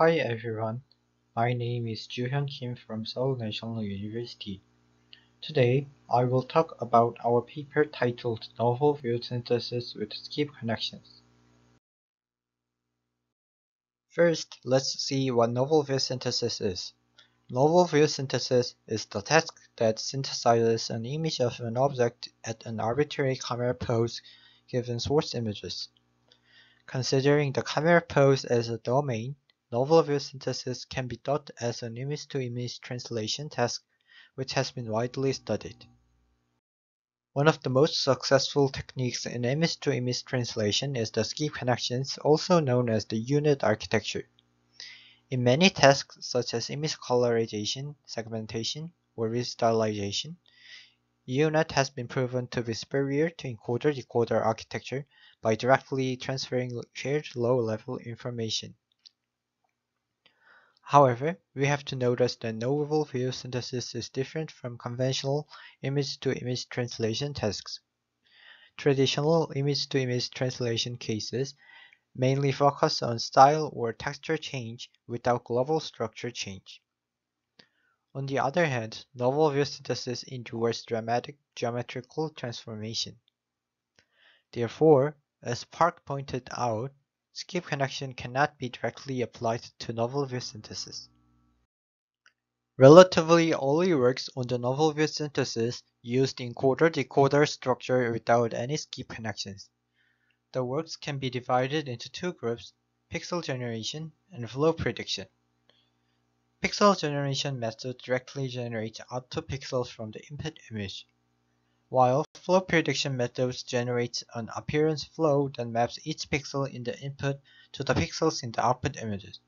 Hi everyone, my name is Hyeon Kim from Seoul National University. Today, I will talk about our paper titled Novel View Synthesis with Skip Connections. First, let's see what novel view synthesis is. Novel view synthesis is the task that synthesizes an image of an object at an arbitrary camera pose given source images. Considering the camera pose as a domain, novel view synthesis can be thought as an image-to-image translation task which has been widely studied. One of the most successful techniques in image-to-image translation is the skip connections, also known as the unit architecture. In many tasks such as image colorization, segmentation, or restylization, unit has been proven to be superior to encoder-decoder architecture by directly transferring shared low-level information. However, we have to notice that novel view synthesis is different from conventional image-to-image translation tasks. Traditional image-to-image translation cases mainly focus on style or texture change without global structure change. On the other hand, novel view synthesis endures dramatic geometrical transformation. Therefore, as Park pointed out, skip connection cannot be directly applied to novel view synthesis. Relatively early works on the novel view synthesis used encoder-decoder structure without any skip connections. The works can be divided into two groups, pixel generation and flow prediction. Pixel generation method directly generates output pixels from the input image, while flow prediction methods generates an appearance flow that maps each pixel in the input to the pixels in the output images.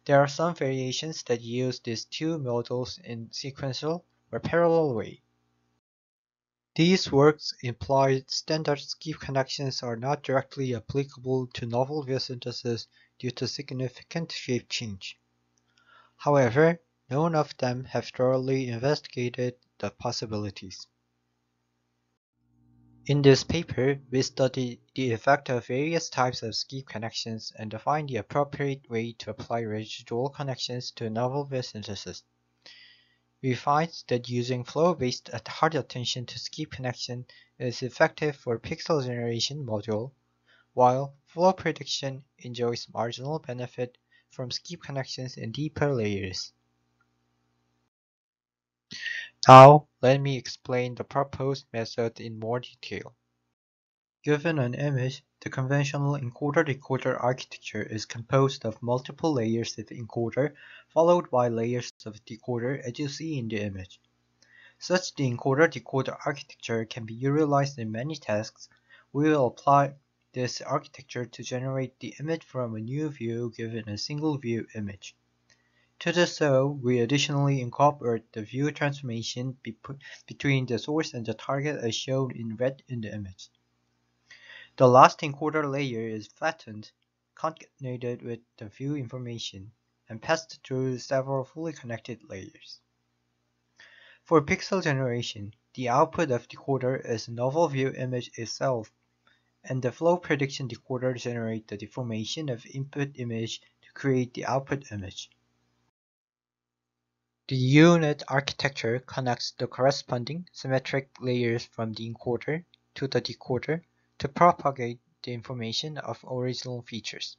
There are some variations that use these two models in sequential or parallel way. These works imply standard skip connections are not directly applicable to novel view synthesis due to significant shape change. However, none of them have thoroughly investigated the possibilities. In this paper, we study the effect of various types of skip connections and define the appropriate way to apply residual connections to novel view synthesis. We find that using flow-based hard attention to skip connection is effective for pixel generation module, while flow prediction enjoys marginal benefit from skip connections in deeper layers. Now, let me explain the proposed method in more detail. Given an image, the conventional encoder-decoder architecture is composed of multiple layers of encoder followed by layers of decoder as you see in the image. Such the encoder-decoder architecture can be utilized in many tasks. We will apply this architecture to generate the image from a new view given a single view image. To do so, we additionally incorporate the view transformation between the source and the target as shown in red in the image. The last encoder layer is flattened, concatenated with the view information, and passed through several fully connected layers. For pixel generation, the output of decoder is the novel view image itself, and the flow prediction decoder generates the deformation of input image to create the output image. The unit architecture connects the corresponding symmetric layers from the encoder to the decoder to propagate the information of original features.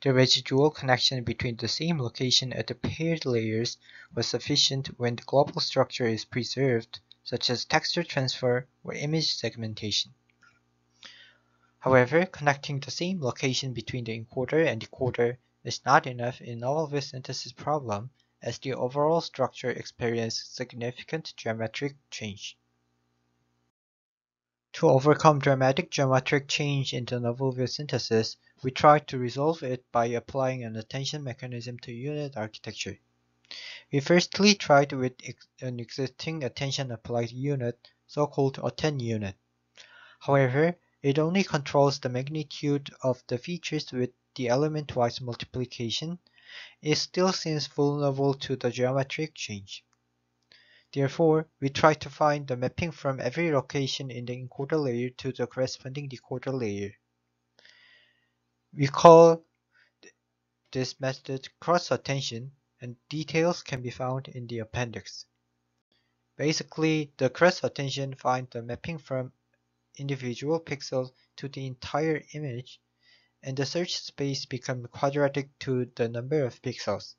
The residual connection between the same location at the paired layers was sufficient when the global structure is preserved, such as texture transfer or image segmentation. However, connecting the same location between the encoder and decoder is not enough in novel view synthesis problem, as the overall structure experiences significant geometric change. To overcome dramatic geometric change in the novel view synthesis, we try to resolve it by applying an attention mechanism to unit architecture. We firstly tried with an existing attention applied unit, so-called atten unit. However, it only controls the magnitude of the features with the element-wise multiplication. It still seems vulnerable to the geometric change. Therefore, we try to find the mapping from every location in the encoder layer to the corresponding decoder layer. We call this method cross-attention, and details can be found in the appendix. Basically, the cross-attention finds the mapping from individual pixels to the entire image, and the search space becomes quadratic to the number of pixels.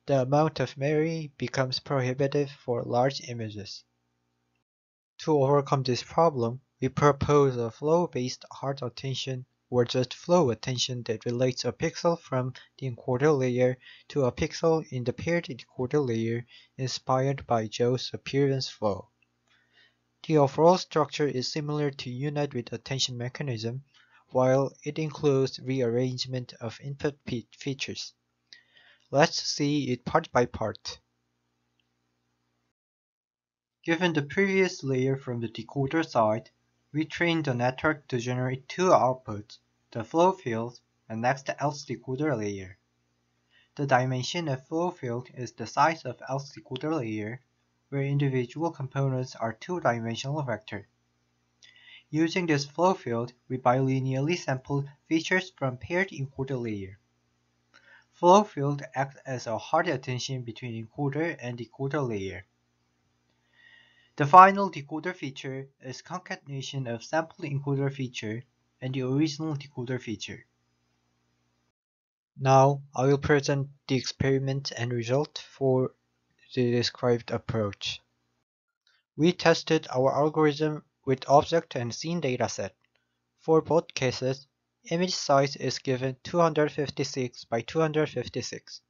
The amount of memory becomes prohibitive for large images. To overcome this problem, we propose a flow-based hard attention or just flow attention that relates a pixel from the encoder layer to a pixel in the paired decoder layer inspired by Joe's appearance flow. The overall structure is similar to unit with attention mechanism, while it includes rearrangement of input features. Let's see it part by part. Given the previous layer from the decoder side, we trained the network to generate two outputs, the flow field and next the else decoder layer. The dimension of flow field is the size of else decoder layer, where individual components are two-dimensional vector. Using this flow field, we bilinearly sample features from paired encoder layer. Flow field acts as a hard attention between encoder and decoder layer. The final decoder feature is concatenation of sampled encoder feature and the original decoder feature. Now I will present the experiment and result for the described approach. We tested our algorithm with object and scene dataset. For both cases, image size is given 256 by 256.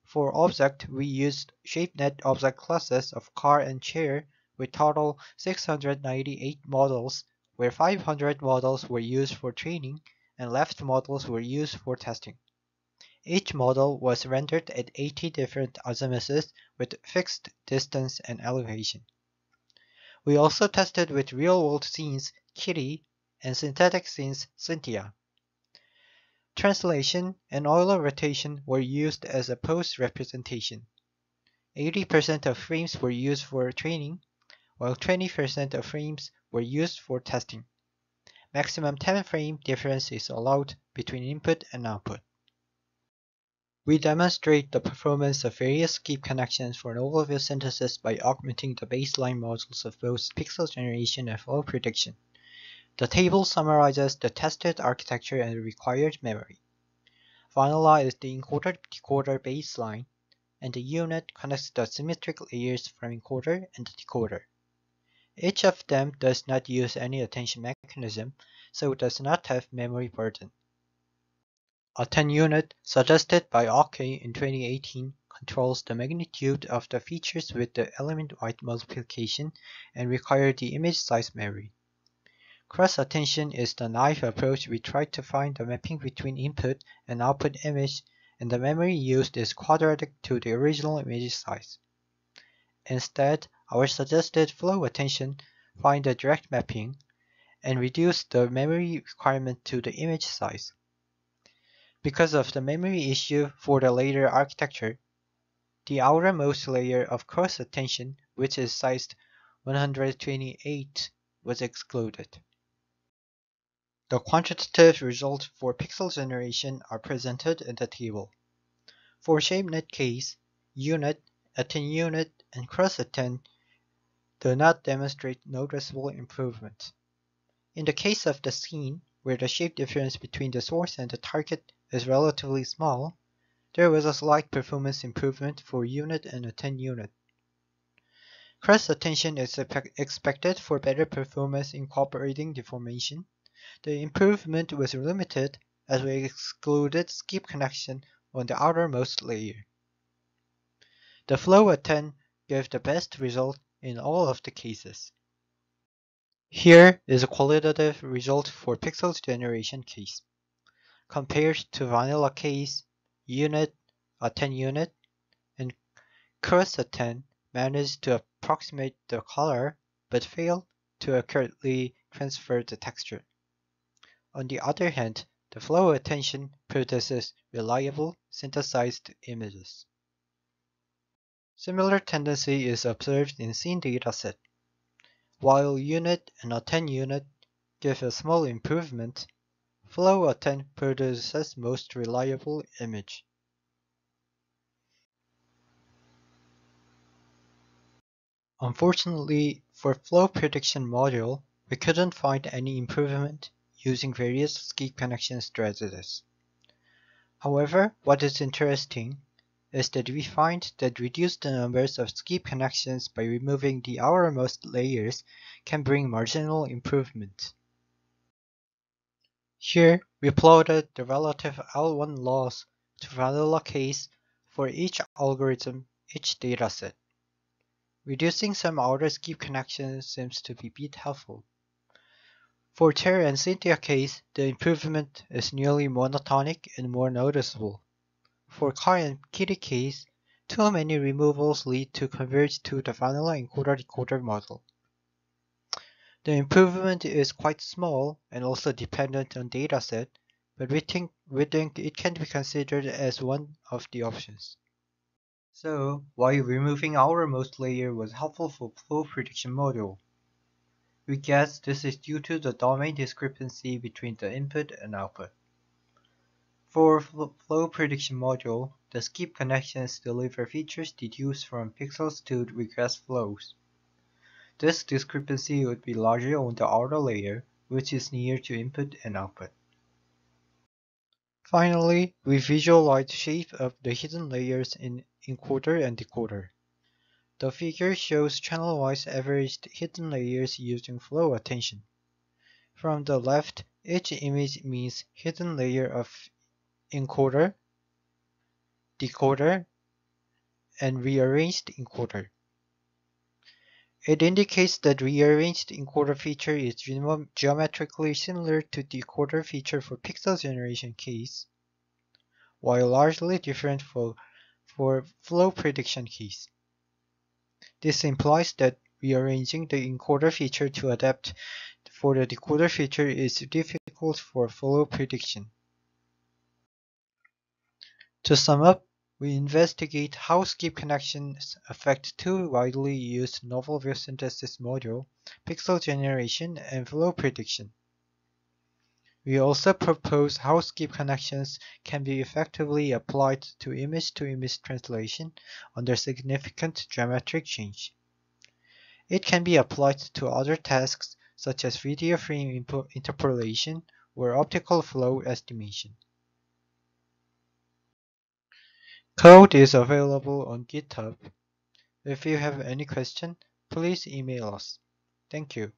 For object, we used ShapeNet object classes of car and chair with total 698 models, where 500 models were used for training and left models were used for testing. Each model was rendered at 80 different azimuths with fixed distance and elevation. We also tested with real-world scenes Kitty and synthetic scenes Cynthia. Translation and Euler rotation were used as a pose representation. 80% of frames were used for training, while 20% of frames were used for testing. Maximum 10-frame difference is allowed between input and output. We demonstrate the performance of various skip connections for an overview synthesis by augmenting the baseline models of both pixel generation and flow prediction. The table summarizes the tested architecture and the required memory. Vanilla is the encoder-decoder baseline, and the unit connects the symmetric layers from encoder and the decoder. Each of them does not use any attention mechanism, so does not have memory burden. A 10 unit, suggested by OK in 2018, controls the magnitude of the features with the element-wide multiplication and requires the image size memory. Cross-attention is the naive approach. We try to find the mapping between input and output image, and the memory used is quadratic to the original image size. Instead, our suggested flow attention finds the direct mapping and reduce the memory requirement to the image size. Because of the memory issue for the later architecture, the outermost layer of cross-attention, which is sized 128, was excluded. The quantitative results for pixel generation are presented in the table. For ShapeNet case, unit, attend unit, and cross-attend do not demonstrate noticeable improvement. In the case of the scene, where the shape difference between the source and the target is relatively small, there was a slight performance improvement for unit and attend unit. Cross-attention is expected for better performance incorporating deformation. The improvement was limited as we excluded skip connection on the outermost layer. The flow attend gave the best result in all of the cases. Here is a qualitative result for pixels generation case. Compared to vanilla case, unit, attend unit, and cross-attend managed to approximate the color but failed to accurately transfer the texture. On the other hand, the flow attention produces reliable, synthesized images. Similar tendency is observed in scene dataset. While unit and attend unit give a small improvement, Flow attempt produces most reliable image. Unfortunately, for flow prediction module, we couldn't find any improvement using various skip connection strategies. However, what is interesting is that we find that reduce the numbers of skip connections by removing the outermost layers can bring marginal improvement. Here, we plotted the relative L1 loss to vanilla case for each algorithm, each dataset. Reducing some outer skip connections seems to be a bit helpful. For Terry and Cynthia case, the improvement is nearly monotonic and more noticeable. For Kai and Kitty case, too many removals lead to converge to the vanilla encoder-decoder model. The improvement is quite small and also dependent on dataset, but we think it can be considered as one of the options. So, why removing outermost layer was helpful for flow prediction module? We guess this is due to the domain discrepancy between the input and output. For flow prediction module, the skip connections deliver features deduced from pixels to regress flows. This discrepancy would be larger on the outer layer, which is near to input and output. Finally, we visualize shape of the hidden layers in encoder and decoder. The figure shows channel-wise averaged hidden layers using flow attention. From the left, each image means hidden layer of encoder, decoder, and rearranged encoder. It indicates that rearranged encoder feature is geometrically similar to decoder feature for pixel generation case, while largely different for flow prediction case. This implies that rearranging the encoder feature to adapt for the decoder feature is difficult for flow prediction. To sum up, we investigate how skip connections affect two widely used novel view synthesis modules, pixel generation and flow prediction. We also propose how skip connections can be effectively applied to image-to-image translation under significant geometric change. It can be applied to other tasks such as video frame interpolation or optical flow estimation. Code is available on GitHub. If you have any question, please email us. Thank you.